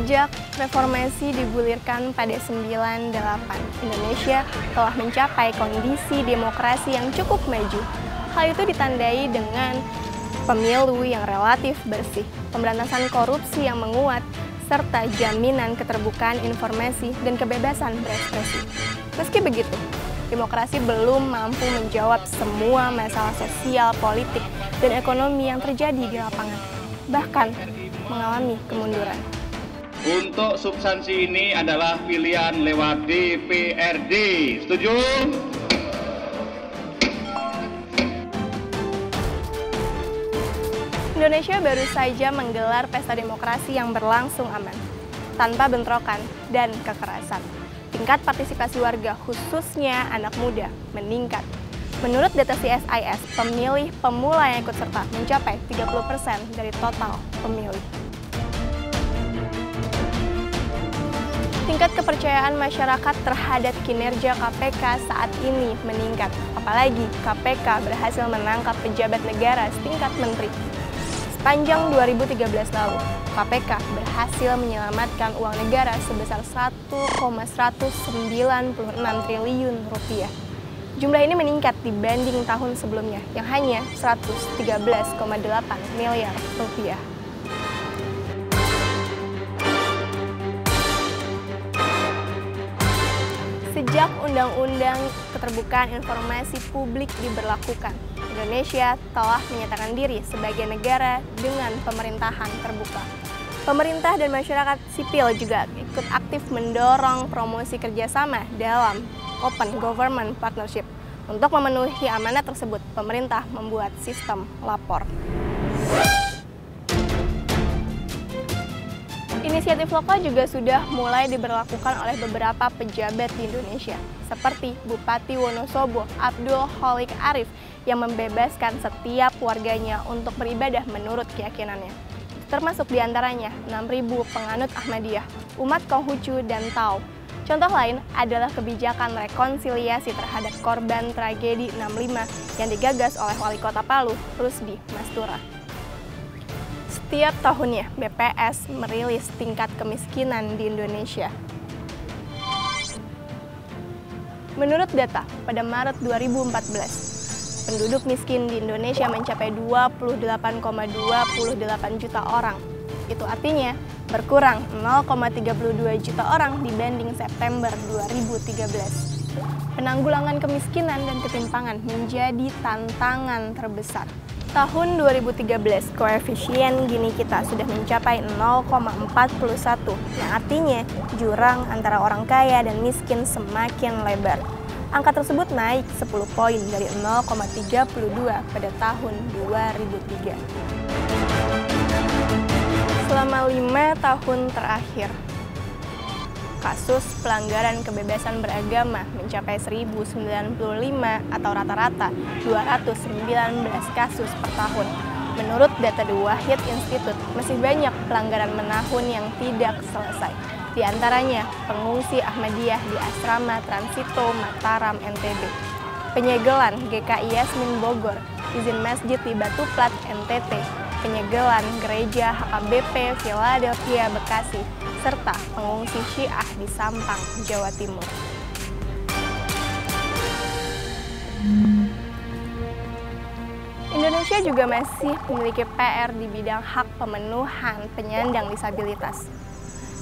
Sejak reformasi digulirkan pada 98, Indonesia telah mencapai kondisi demokrasi yang cukup maju. Hal itu ditandai dengan pemilu yang relatif bersih, pemberantasan korupsi yang menguat, serta jaminan keterbukaan informasi dan kebebasan berekspresi. Meski begitu, demokrasi belum mampu menjawab semua masalah sosial, politik, dan ekonomi yang terjadi di lapangan, bahkan mengalami kemunduran. Untuk substansi ini adalah pilihan lewat DPRD. Setuju? Indonesia baru saja menggelar pesta demokrasi yang berlangsung aman, tanpa bentrokan dan kekerasan. Tingkat partisipasi warga, khususnya anak muda, meningkat. Menurut data CSIS, pemilih pemula yang ikut serta mencapai 30% dari total pemilih. Tingkat kepercayaan masyarakat terhadap kinerja KPK saat ini meningkat. Apalagi KPK berhasil menangkap pejabat negara setingkat menteri. Sepanjang 2013 lalu, KPK berhasil menyelamatkan uang negara sebesar 1,196 triliun rupiah. Jumlah ini meningkat dibanding tahun sebelumnya yang hanya 113,8 miliar rupiah. Sejak Undang-Undang Keterbukaan Informasi Publik diberlakukan, Indonesia telah menyatakan diri sebagai negara dengan pemerintahan terbuka. Pemerintah dan masyarakat sipil juga ikut aktif mendorong promosi kerjasama dalam Open Government Partnership. Untuk memenuhi amanat tersebut, pemerintah membuat sistem lapor. Inisiatif lokal juga sudah mulai diberlakukan oleh beberapa pejabat di Indonesia, seperti Bupati Wonosobo Abdul Kholik Arif yang membebaskan setiap warganya untuk beribadah menurut keyakinannya. Termasuk diantaranya 6.000 penganut Ahmadiyah, umat Konghucu, dan Tao. Contoh lain adalah kebijakan rekonsiliasi terhadap korban tragedi 65 yang digagas oleh Wali Kota Palu, Rusdi Mastura. Setiap tahunnya, BPS merilis tingkat kemiskinan di Indonesia. Menurut data, pada Maret 2014, penduduk miskin di Indonesia mencapai 28,28 juta orang. Itu artinya berkurang 0,32 juta orang dibanding September 2013. Penanggulangan kemiskinan dan ketimpangan menjadi tantangan terbesar. Tahun 2013, koefisien Gini kita sudah mencapai 0,41, yang artinya jurang antara orang kaya dan miskin semakin lebar. Angka tersebut naik 10 poin dari 0,32 pada tahun 2003. Selama 5 tahun terakhir, kasus pelanggaran kebebasan beragama mencapai 1.095 atau rata-rata 219 kasus per tahun. Menurut data The Wahid Institute, masih banyak pelanggaran menahun yang tidak selesai. Di antaranya pengungsi Ahmadiyah di Asrama Transito Mataram NTB, penyegelan GKI Yasmin Bogor, izin masjid di Batu Plat NTT, penyegelan gereja HKBP Philadelphia Bekasi, serta pengungsi Syiah di Sampang, Jawa Timur. Indonesia juga masih memiliki PR di bidang hak pemenuhan penyandang disabilitas.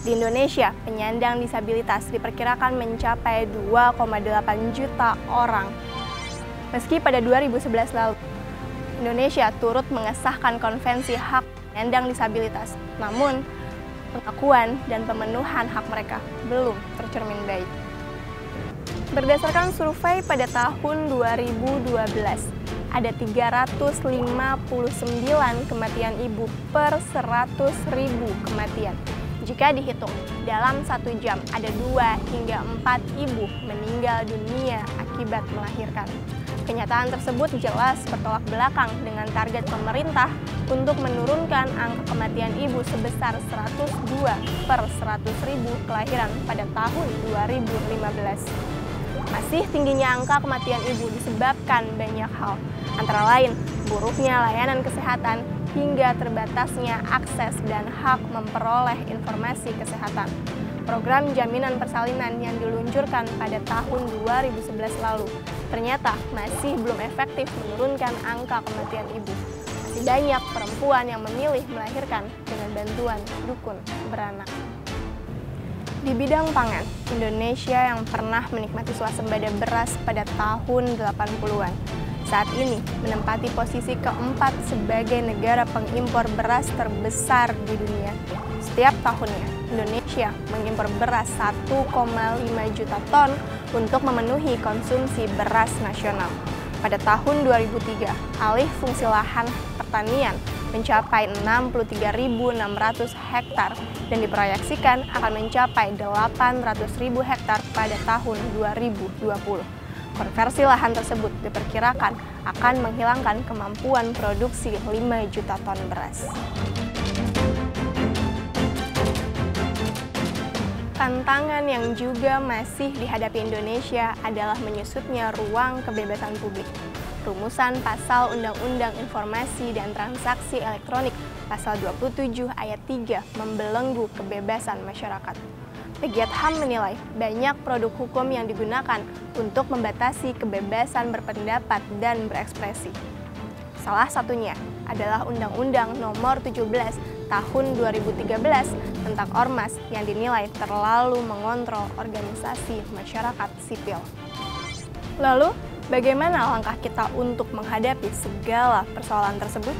Di Indonesia, penyandang disabilitas diperkirakan mencapai 2,8 juta orang. Meski pada 2011 lalu, Indonesia turut mengesahkan konvensi hak penyandang disabilitas, namun pengakuan dan pemenuhan hak mereka belum tercermin baik. Berdasarkan survei pada tahun 2012, ada 359 kematian ibu per 100.000 kematian. Jika dihitung, dalam 1 jam ada 2 hingga 4 ibu meninggal dunia akibat melahirkan. Kenyataan tersebut jelas bertolak belakang dengan target pemerintah untuk menurunkan angka kematian ibu sebesar 102 per 100.000 kelahiran pada tahun 2015. Masih tingginya angka kematian ibu disebabkan banyak hal, antara lain buruknya layanan kesehatan, hingga terbatasnya akses dan hak memperoleh informasi kesehatan. Program jaminan persalinan yang diluncurkan pada tahun 2011 lalu ternyata masih belum efektif menurunkan angka kematian ibu. Masih banyak perempuan yang memilih melahirkan dengan bantuan dukun beranak. Di bidang pangan, Indonesia yang pernah menikmati swasembada beras pada tahun 80-an, saat ini menempati posisi keempat sebagai negara pengimpor beras terbesar di dunia. Setiap tahunnya, Indonesia mengimpor beras 1,5 juta ton untuk memenuhi konsumsi beras nasional. Pada tahun 2003, alih fungsi lahan pertanian mencapai 63.600 hektar dan diproyeksikan akan mencapai 800.000 hektar pada tahun 2020. Konversi lahan tersebut diperkirakan akan menghilangkan kemampuan produksi 5 juta ton beras. Tantangan yang juga masih dihadapi Indonesia adalah menyusutnya ruang kebebasan publik. Rumusan pasal Undang-Undang Informasi dan Transaksi Elektronik pasal 27 ayat 3 membelenggu kebebasan masyarakat. Pegiat HAM menilai banyak produk hukum yang digunakan untuk membatasi kebebasan berpendapat dan berekspresi. Salah satunya adalah Undang-Undang Nomor 17 Tahun 2013 tentang Ormas yang dinilai terlalu mengontrol organisasi masyarakat sipil. Lalu, bagaimana langkah kita untuk menghadapi segala persoalan tersebut?